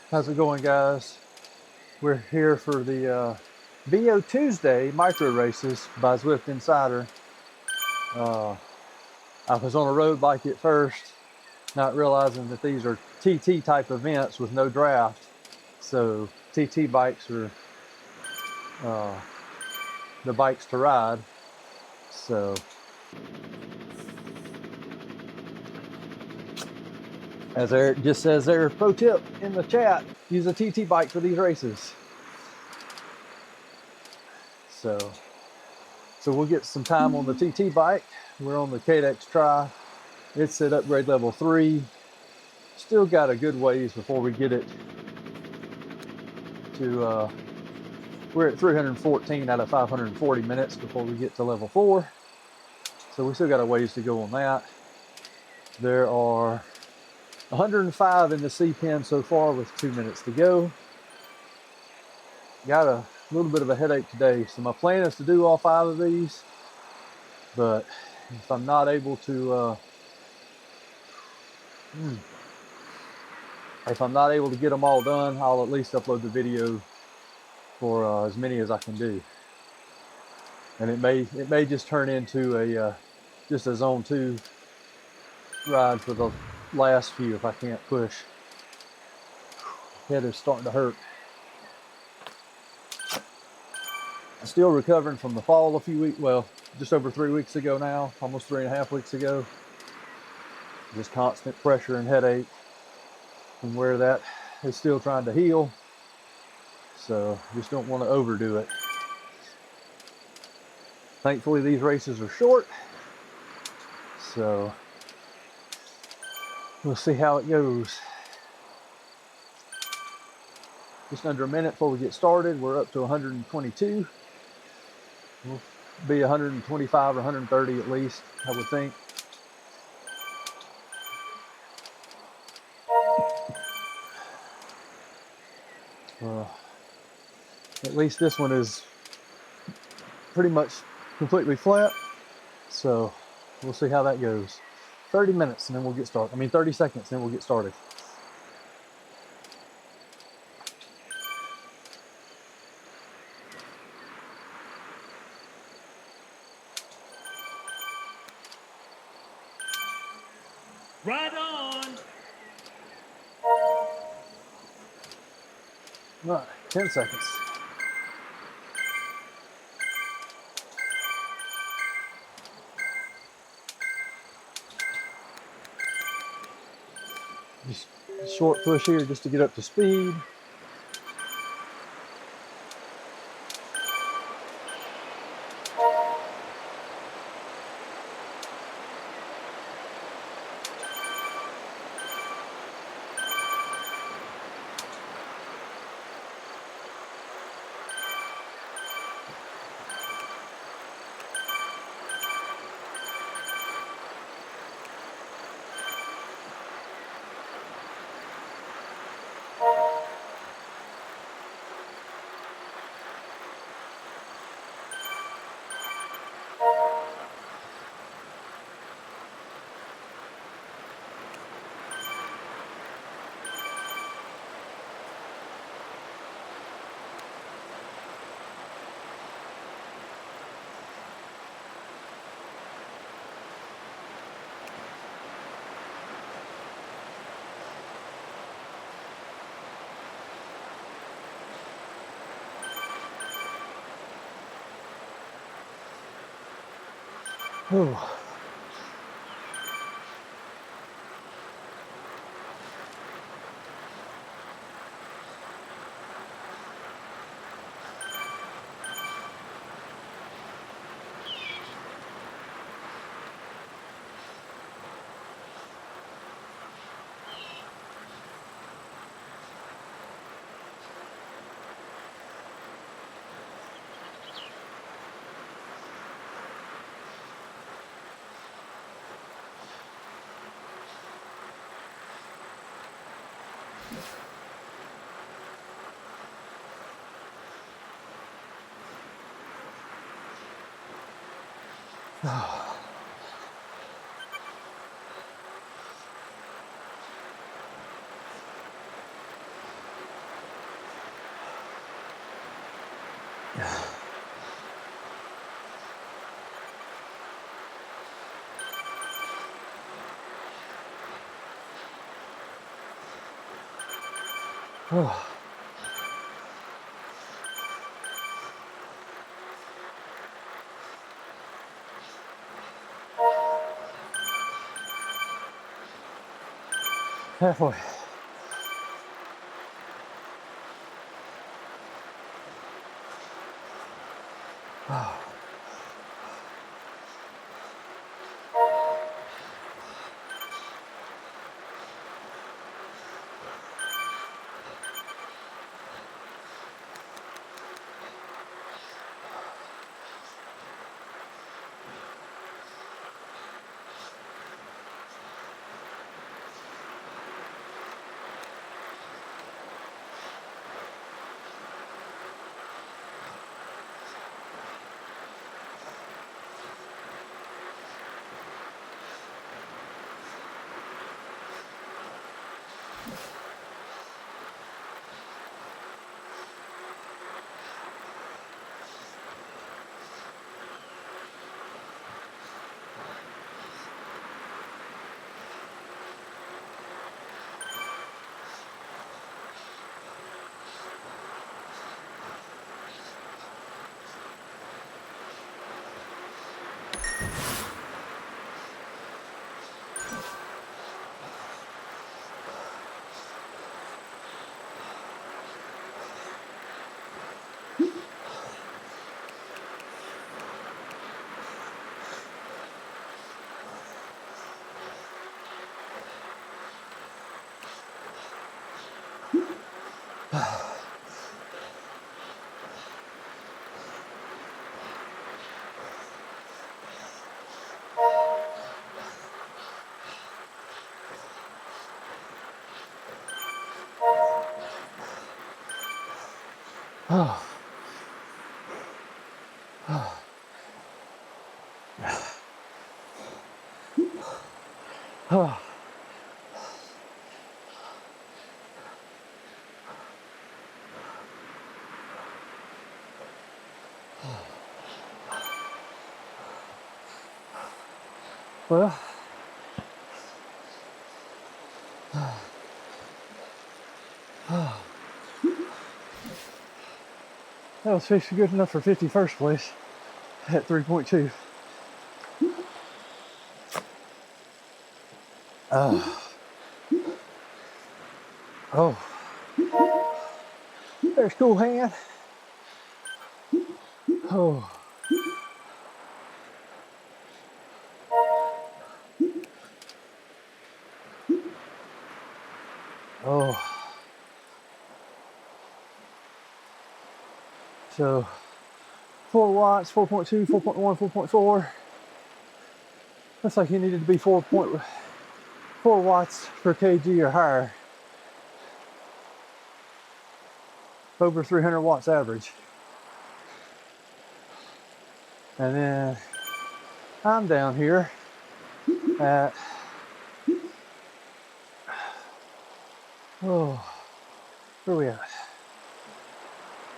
How's it going, guys? We're here for the VO2sday micro races by Zwift Insider. I was on a road bike at first, not realizing that these are TT type events with no draft. So TT bikes are the bikes to ride. So as Eric just says there, pro tip in the chat, use a TT bike for these races. So we'll get some time on the TT bike. We're on the KDX Tri. It's at upgrade level 3. Still got a good ways before we get it to, we're at 314 out of 540 minutes before we get to level 4. So we still got a ways to go on that. There are 105 in the C pen so far with 2 minutes to go. Got a little bit of a headache today. So my plan is to do all 5 of these, but if I'm not able to, get them all done, I'll at least upload the video for as many as I can do. And it may just turn into a just a zone 2 ride for the last few if I can't push. Head is starting to hurt. Still recovering from the fall a few weeks, well, just over 3 weeks ago now, almost 3.5 weeks ago. Just constant pressure and headache from where that is still trying to heal. So just don't want to overdo it. Thankfully these races are short, so we'll see how it goes. Just under a minute before we get started. We're up to 122. We'll be 125 or 130 at least, I would think. At least this one is pretty much completely flat. So we'll see how that goes. 30 minutes and then we'll get started. 30 seconds and then we'll get started. Right on. All right, 10 seconds. Just a short push here just to get up to speed. Oh. Oh. Halfway. Oh. Oh. Oh. Oh. Well, that was fixing good enough for 51st place at 3.2. Oh, there's cool hand. Oh, oh. So 4 watts, 4.2, 4.1, 4.4. Looks like he needed to be 4.4 watts per kg or higher. Over 300 watts average. And then I'm down here at, oh, where are we at?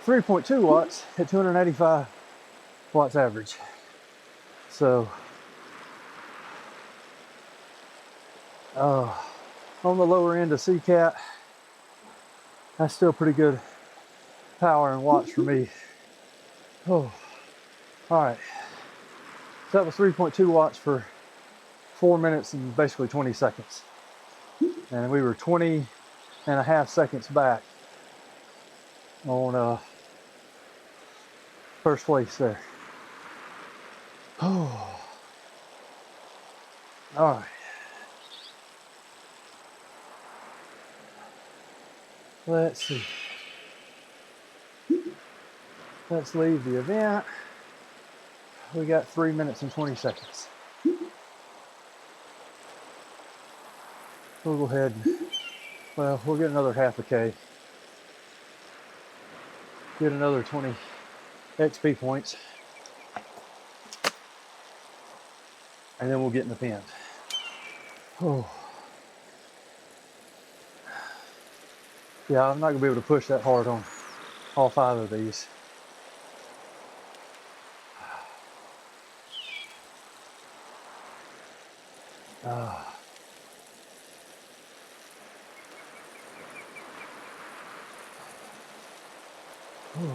3.2 watts at 285 watts average. So, on the lower end of CCAT, that's still pretty good power and watts for me. Oh, all right. So that was 3.2 watts for 4 minutes and basically 20 seconds. And we were 20 and a half seconds back on first place there. Oh, all right. Let's see. Let's leave the event. We got 3 minutes and 20 seconds. We'll go ahead and, well, we'll get another half a K. Get another 20 XP points. And then we'll get in the pen. Oh. Yeah, I'm not gonna be able to push that hard on all 5 of these. All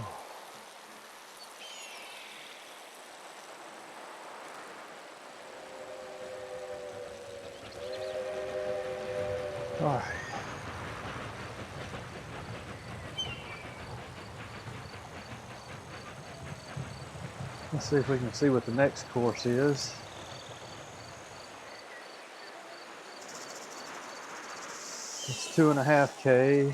right. Let's see if we can see what the next course is. It's 2.5K.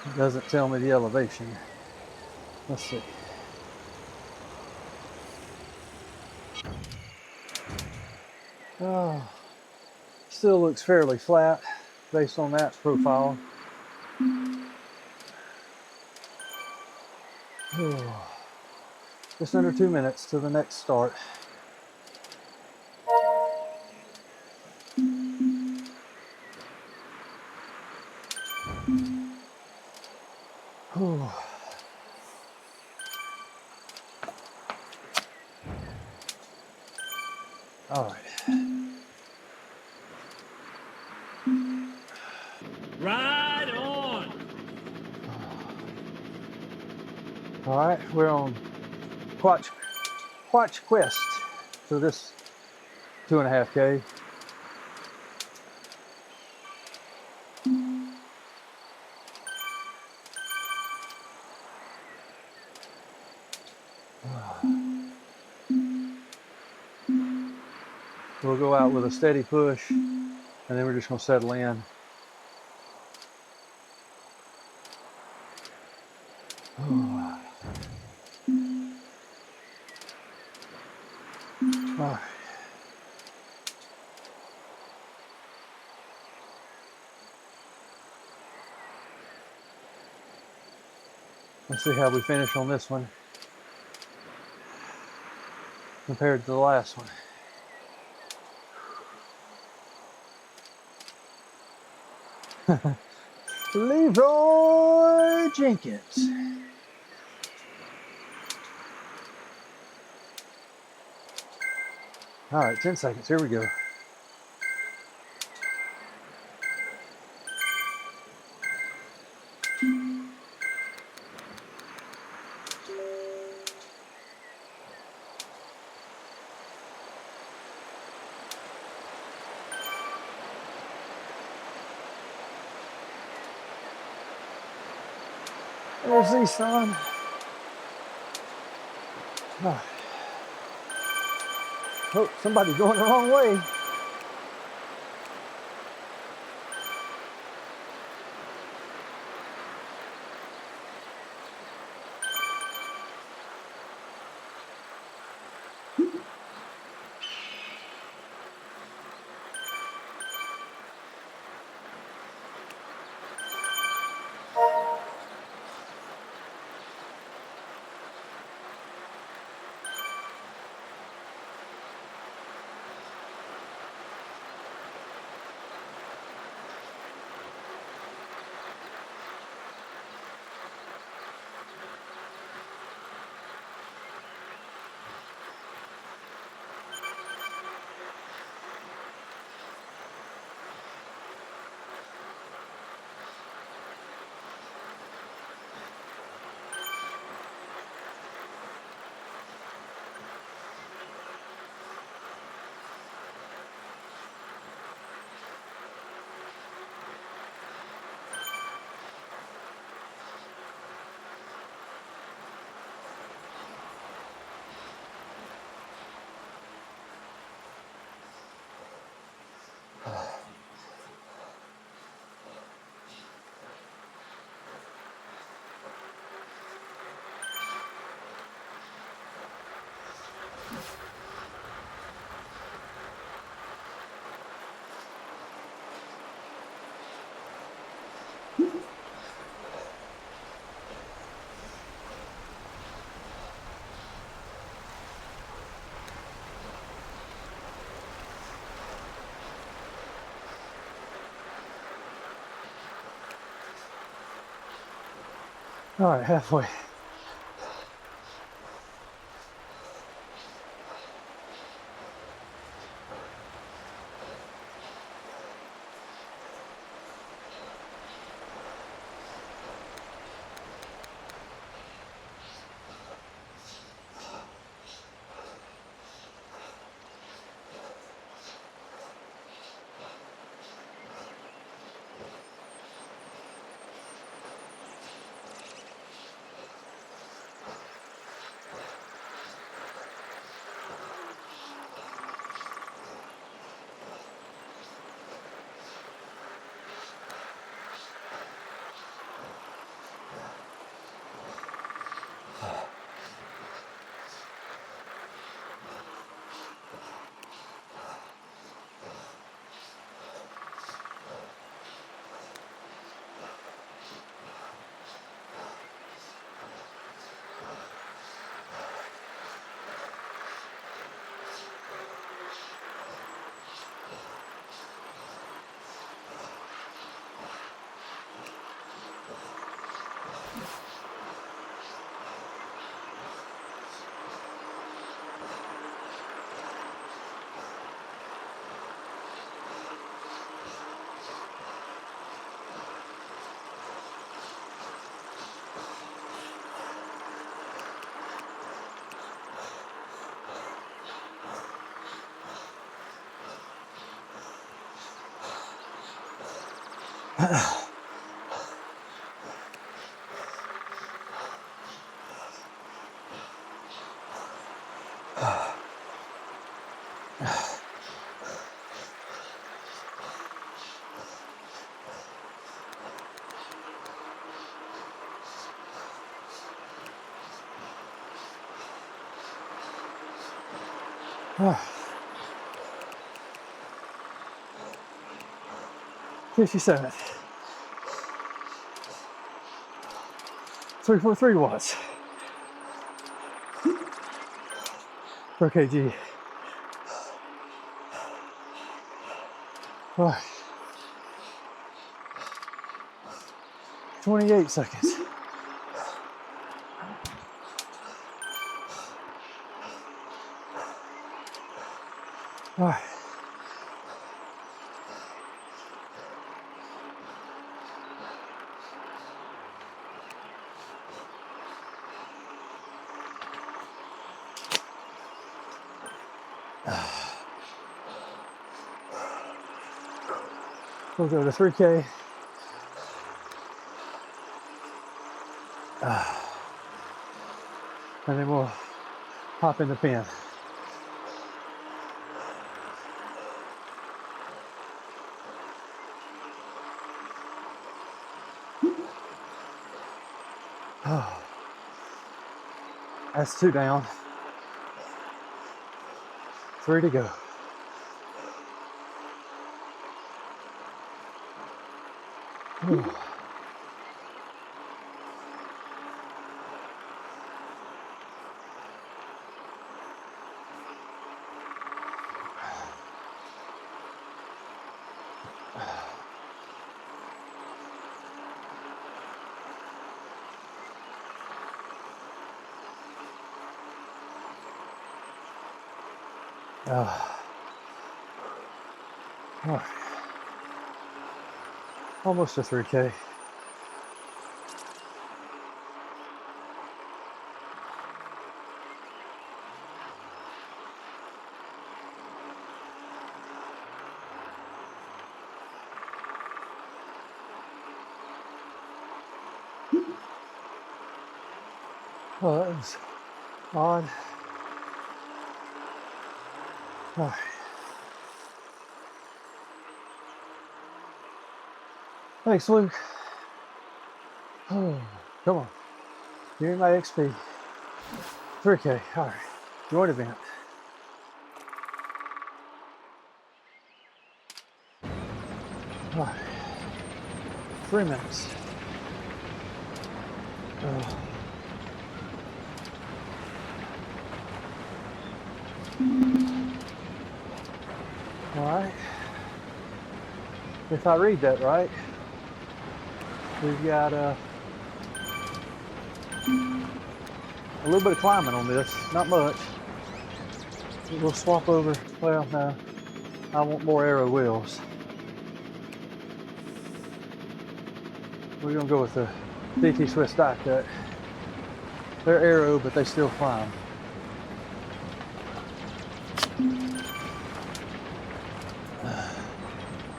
It doesn't tell me the elevation. Let's see. Oh, still looks fairly flat based on that profile. Just under 2 minutes to the next start. All right. Ride on. All right, we're on Quatch Quest for this 2.5K. We'll go out with a steady push, and then we're just going to settle in. All right. Let's see how we finish on this one compared to the last one. Leroy Jenkins. All right, 10 seconds. Here we go. There's the sun. Oh, somebody's going the wrong way. All right, halfway. $57. 3.3 watts per kg. All right. 28 seconds. All right. We'll go to 3K. And then we'll hop in the pen. That's 2 down. 3 to go. Whew. All right. Almost to 3K. Oh, that was odd. All right. Thanks, Luke. Oh, come on. You're in my XP. 3K. All right. Join event. All right. 3 minutes. All right. If I read that right, we've got a little bit of climbing on this, not much. We'll swap over. Well, no, I want more arrow wheels. We're gonna go with the DT Swift die cut. They're arrow, but they still climb.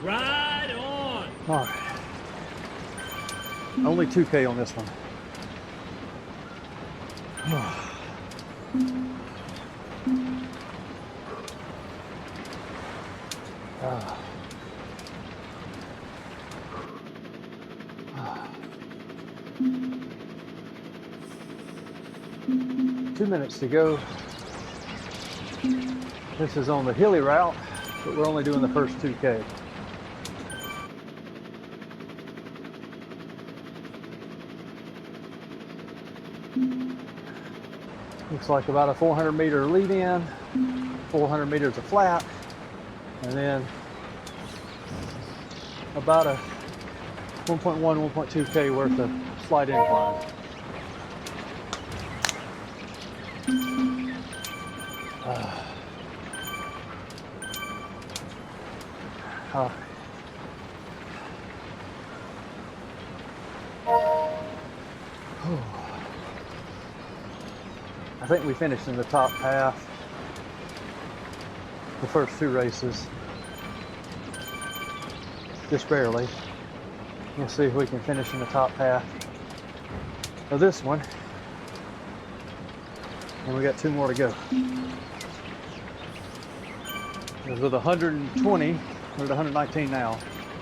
Ride on. All right. Only 2K on this one. Two minutes to go. This is on the Hilly route, but we're only doing the first 2K. Looks like about a 400 meter lead in, 400 meters of flat, and then about a 1.1, 1.2K worth of slight incline. I think we finished in the top half the first 2 races, just barely. We'll see if we can finish in the top half of this one. And we got 2 more to go. With 120, we're at 119 now.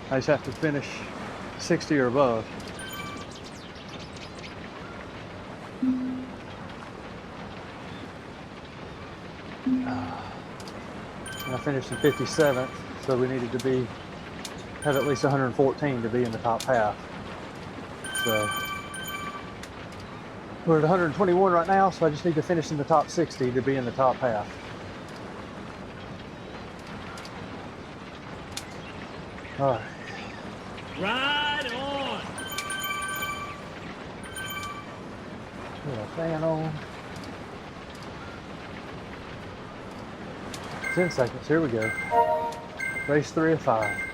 I just have to finish 60 or above. And I finished in 57th, so we needed to have at least 114 to be in the top half. So we're at 121 right now, so I just need to finish in the top 60 to be in the top half. All right. Ride on. Put a fan on. 10 seconds, here we go. Race 3 of 5.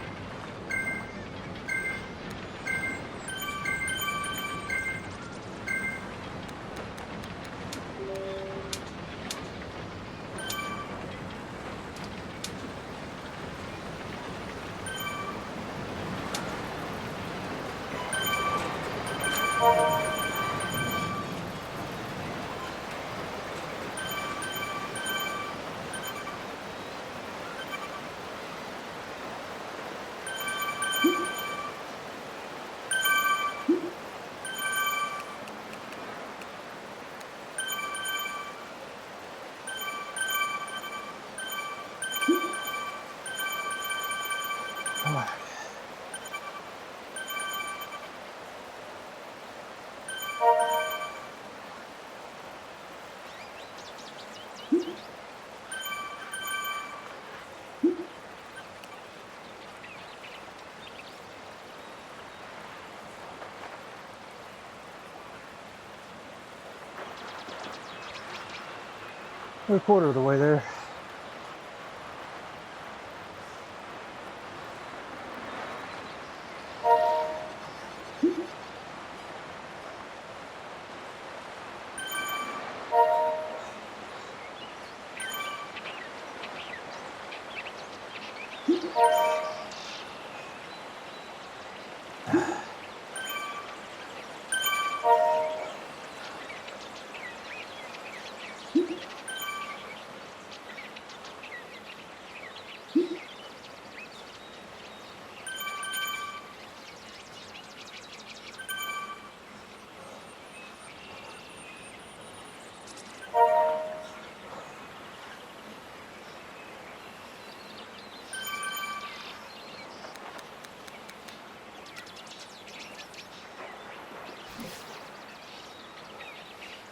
We're a quarter of the way there.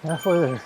Halfway there.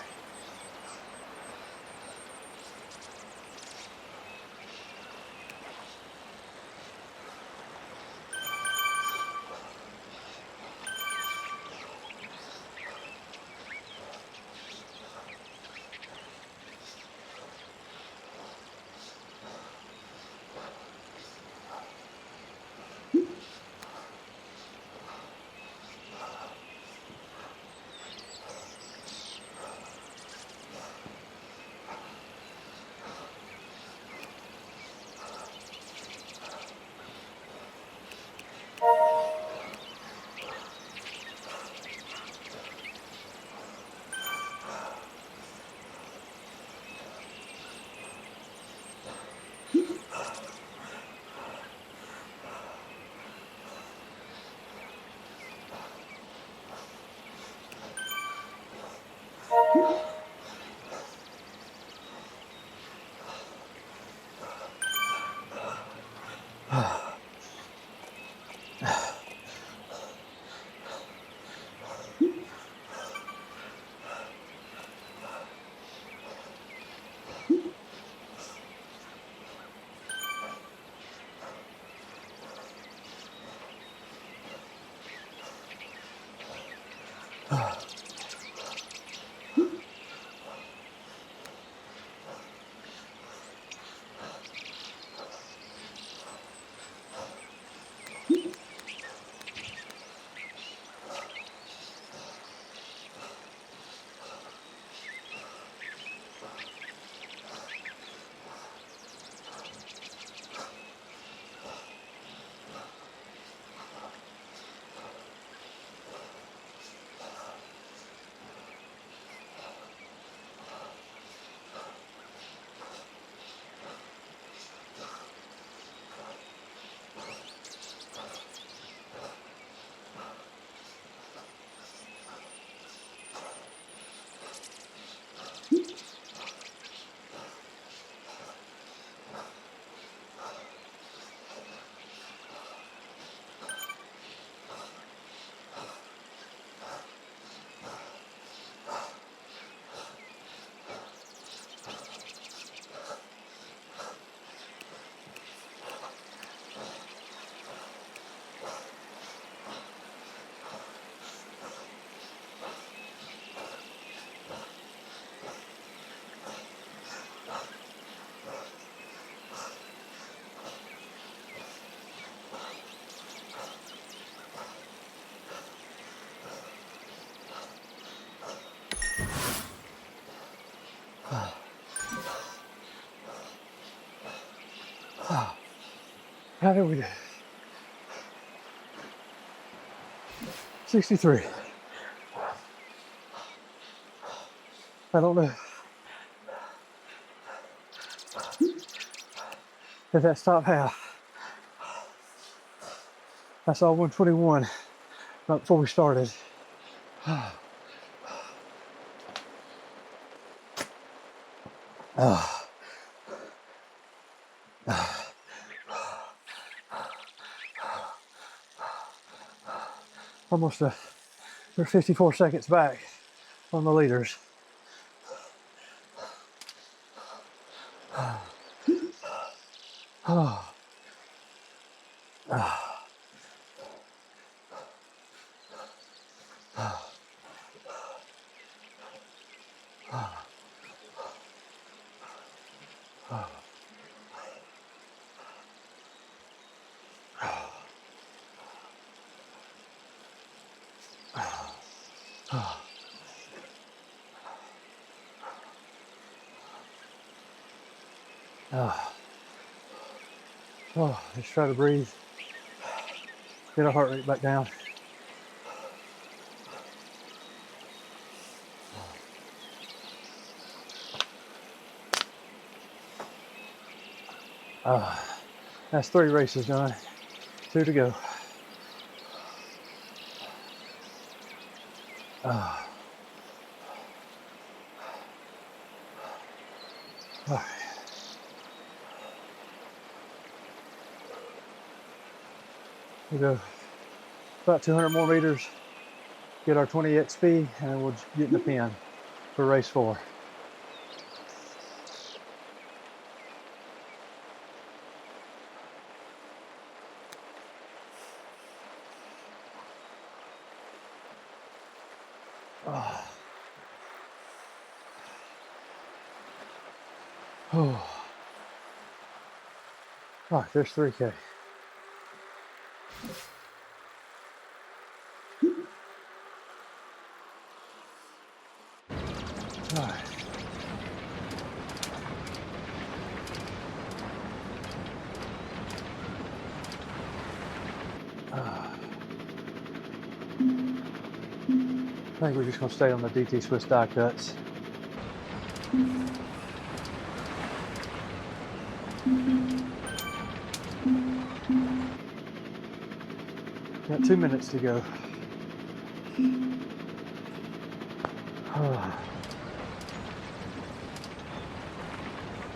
How did we do? 63. I don't know if that's top half. I saw 121 right before we started. Almost we're 54 seconds back on the leaders. Oh, let's try to breathe. Get our heart rate back down. That's 3 races done. 2 to go. All right. We'll go about 200 more meters, get our 20 XP, and then we'll get in the pen for race 4. Oh. All right, there's 3K. All right. I think we're just going to stay on the DT Swiss die cuts. Got 2 minutes to go.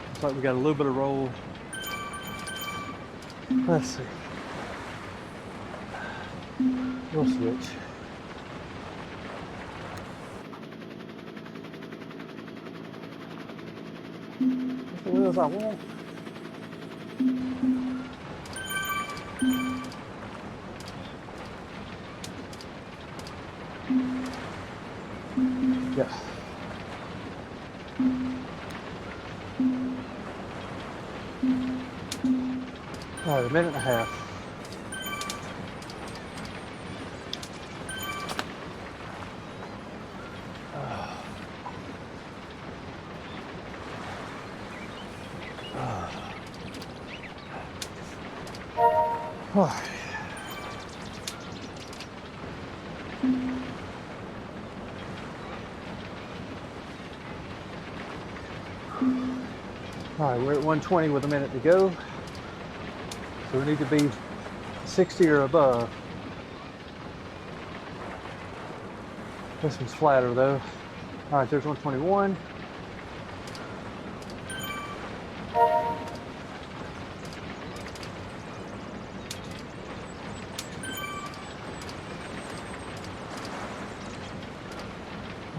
Looks like we got a little bit of roll. Let's see. We'll switch. That's the wheels I want. Yeah. All right, 1.5 minutes. All right. All right, we're at 120 with 1 minute to go. So we need to be 60 or above. This one's flatter though. All right, there's 121.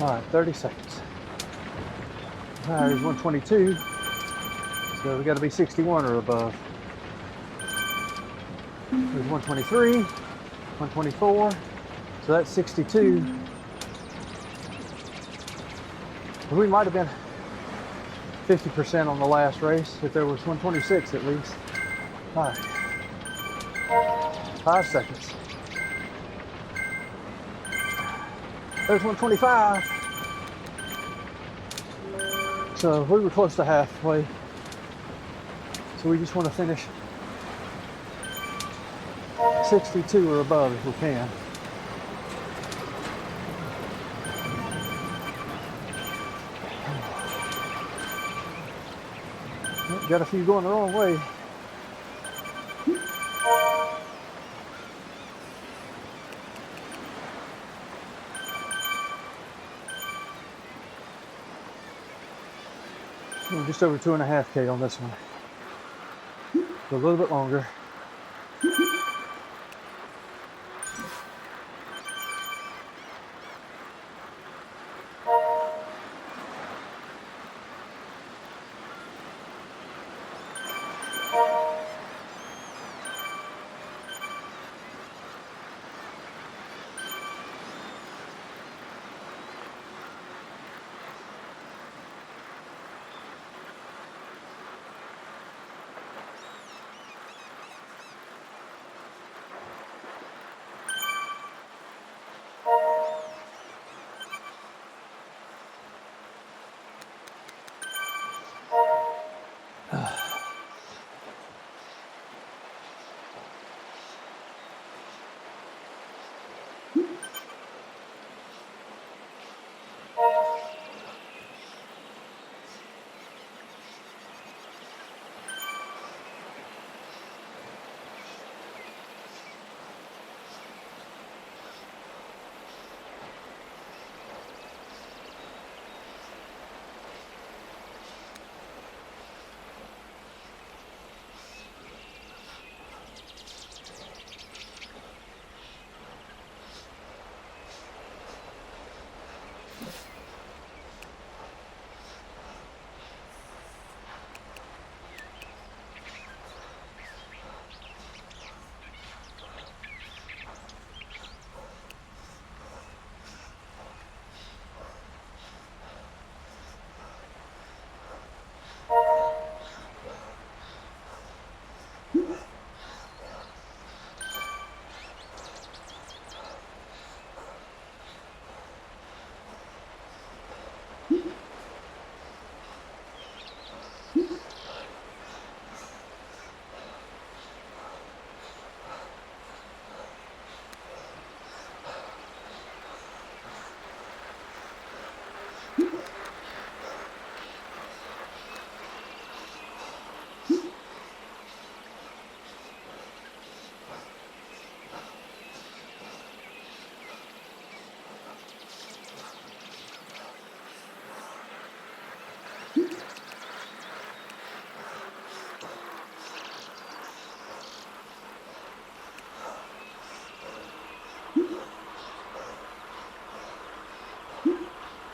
All right, 30 seconds. All right, there's 122. So we got to be 61 or above. There's 123, 124. So that's 62. We might have been 50% on the last race if there was 126 at least. All right. 5 seconds. There's 125. So we were close to halfway. So we just want to finish 62 or above if we can. Got a few going the wrong way. Just over 2.5K on this one. A little bit longer.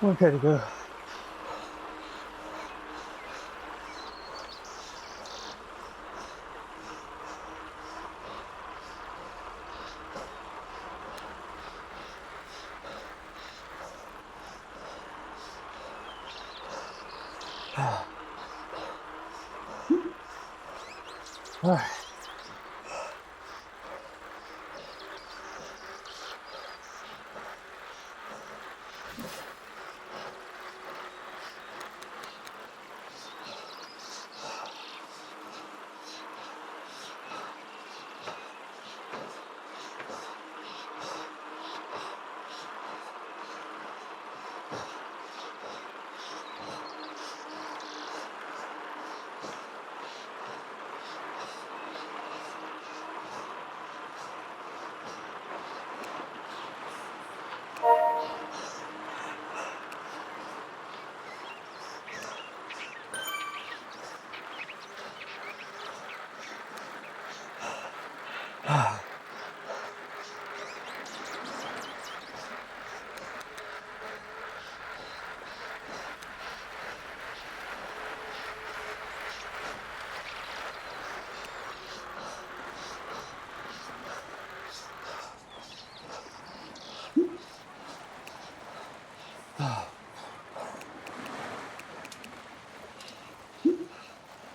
Okay to go. All right.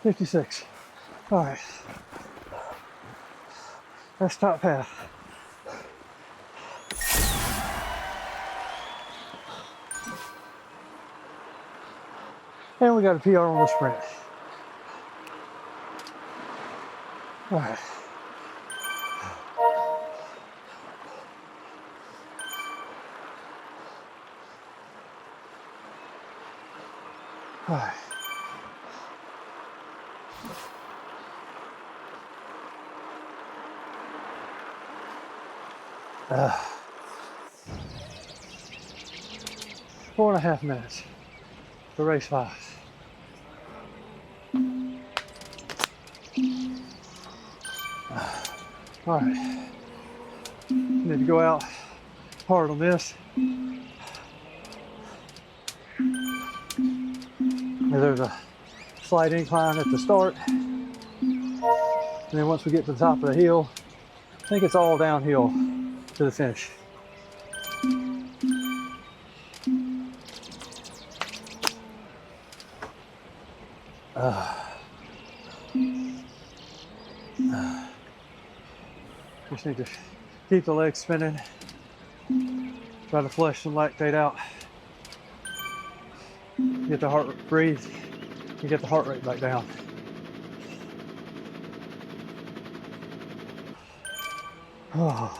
$56. All right. That's top half. And we got a PR on the sprint. All right. All right. Uh, 4.5 minutes for race 5. All right, need to go out hard on this. There's a slight incline at the start, and then once we get to the top of the hill, I think it's all downhill to the finish. Just need to keep the legs spinning, try to flush some lactate out, get the heart breathe, and get the heart rate back down. Oh.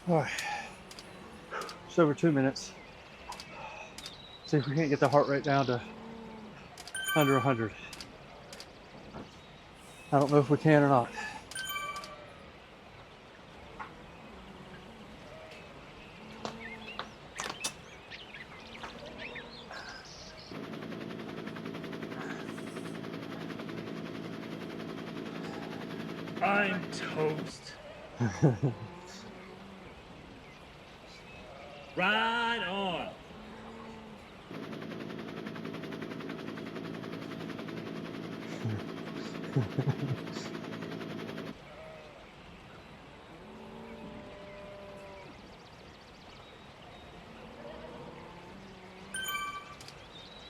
All right, just over 2 minutes. See if we can't get the heart rate down to under 100. I don't know if we can or not. I'm toast. Right on.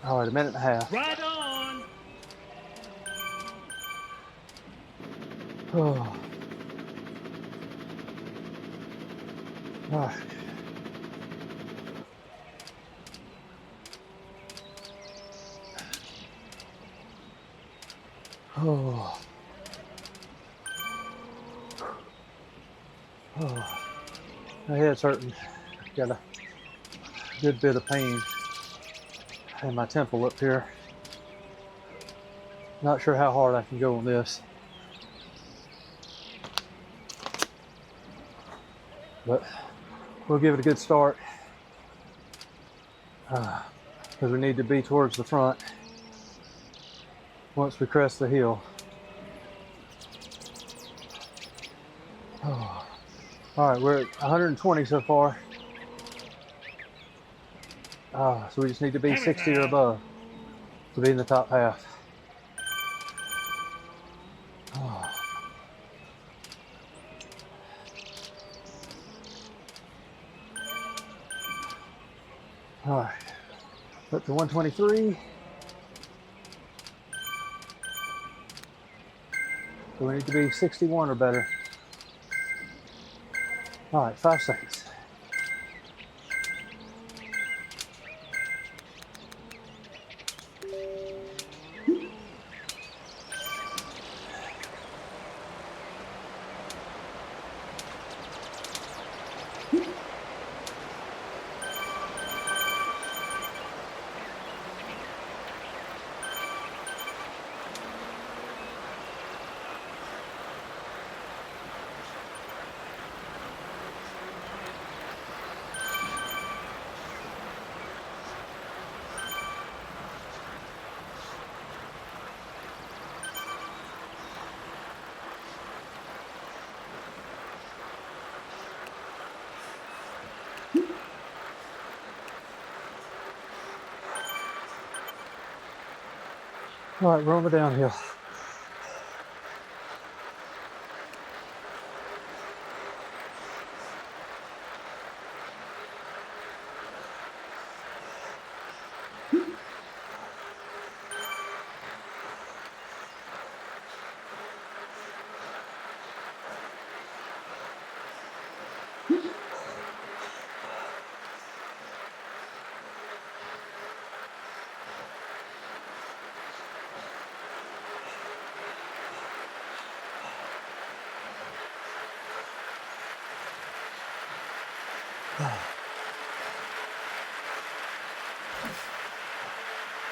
All right, 1.5 minutes. Right on. Oh. All right. Oh. Oh. My head's hurting. Got a good bit of pain in my temple up here. Not sure how hard I can go on this, but we'll give it a good start because we need to be towards the front once we crest the hill. Oh. All right, we're at 120 so far. So we just need to be 60 or above to be in the top half. Oh. All right, up to 123. So we need to be 61 or better. All right, 5 seconds. All right, we're on the downhill.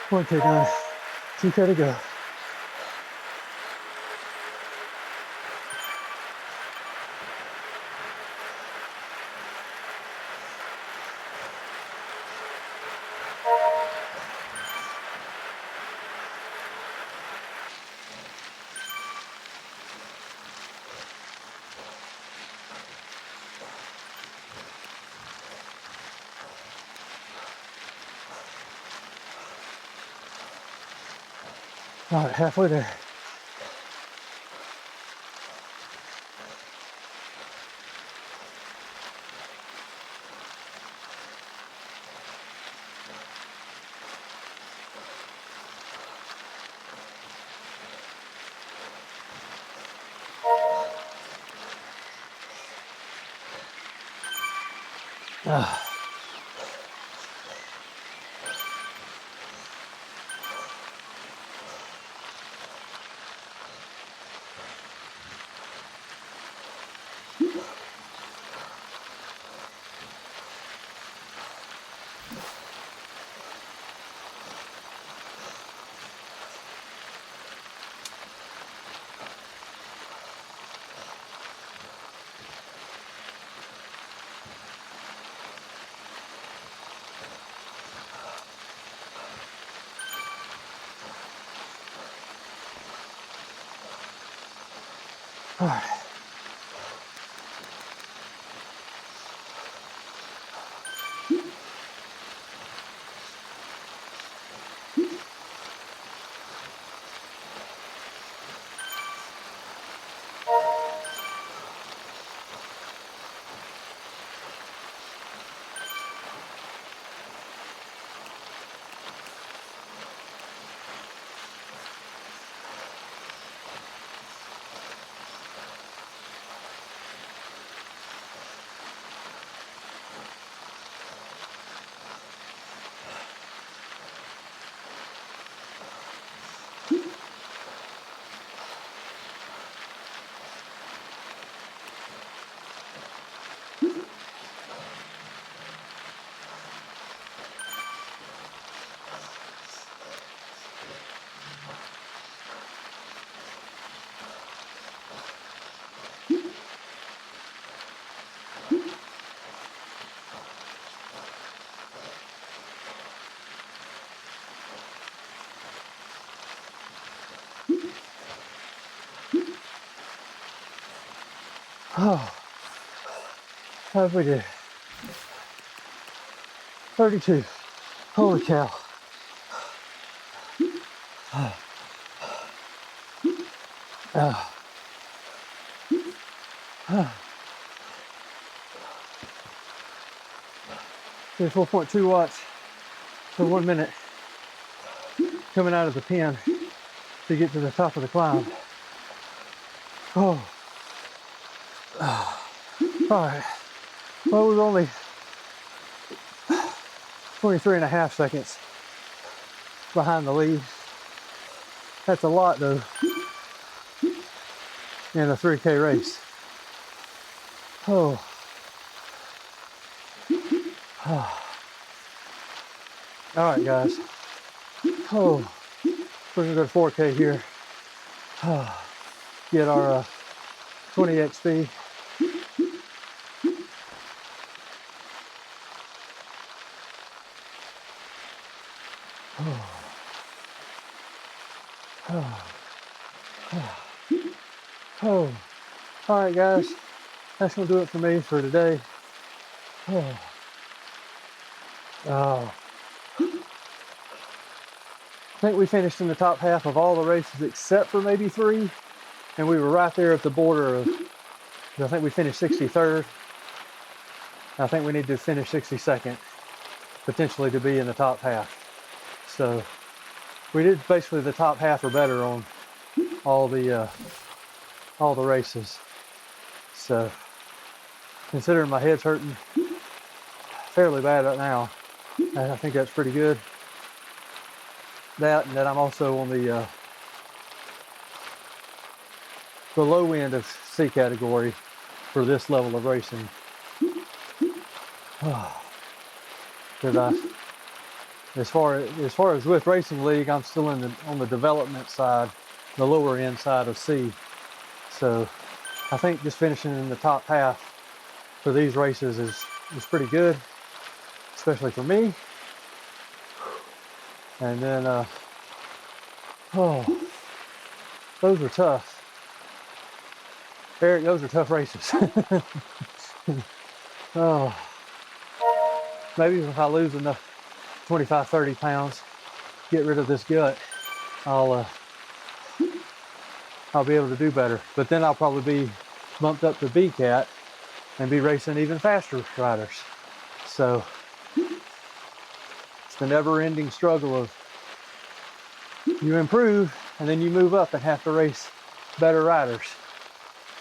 One K done. 2K to go. All right, halfway there. Ah. All right. Oh, how'd we do? 32. Holy cow. Ah. Ah. Did 4.2 watts for 1 minute coming out of the pen to get to the top of the climb. Oh. All right. Well, it was only 23 and a half seconds behind the lead. That's a lot though in a 3K race. Oh. All right, guys. Oh, we're gonna go to 4K here. Get our 20 XP. Oh, all right, guys. That's gonna do it for me for today. Oh. I think we finished in the top half of all the races except for maybe 3. And we were right there at the border of, I think we finished 63rd. I think we need to finish 62nd, potentially, to be in the top half. So we did basically the top half or better on all the races. So considering my head's hurting fairly bad right now, I think that's pretty good. That, and then I'm also on the low end of C category for this level of racing. Because as far as Zwift Racing League, I'm still on the development side, the lower end side of C. So I think just finishing in the top half for these races is pretty good, especially for me. And then, those are tough. Eric, those are tough races. Oh, maybe if I lose enough 25, 30 pounds, get rid of this gut, I'll be able to do better. But then I'll probably be bumped up to B cat and be racing even faster riders. So it's the never-ending struggle of you improve and then you move up and have to race better riders.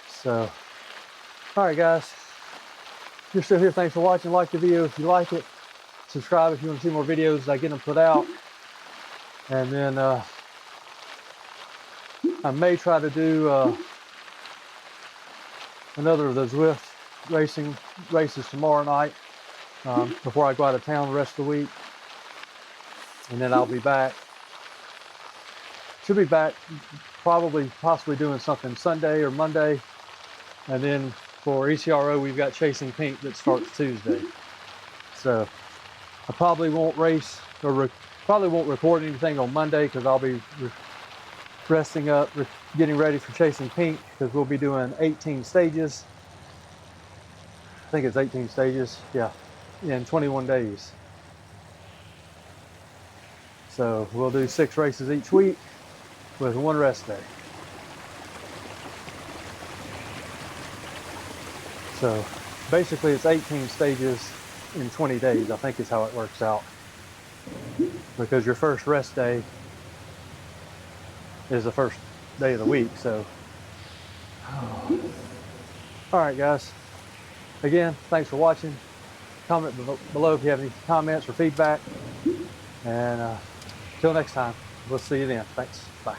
So, all right, guys, if you're still here, thanks for watching. Like the video if you like it. Subscribe if you want to see more videos as I get them put out. And then I may try to do another of those Zwift racing races tomorrow night before I go out of town the rest of the week. And then I'll be back. Should be back possibly doing something Sunday or Monday. And then for ECRO, we've got Chasing Pink that starts Tuesday. So I probably won't race or probably won't record anything on Monday because I'll be resting up, getting ready for Chasing Pink, because we'll be doing 18 stages. I think it's 18 stages, yeah, in 21 days. So we'll do 6 races each week with 1 rest day. So basically it's 18 stages in 20 days, I think is how it works out. Because your first rest day is the first day of the week, so. All right, guys. Again, thanks for watching. Comment below if you have any comments or feedback. And until next time, we'll see you then. Thanks, bye.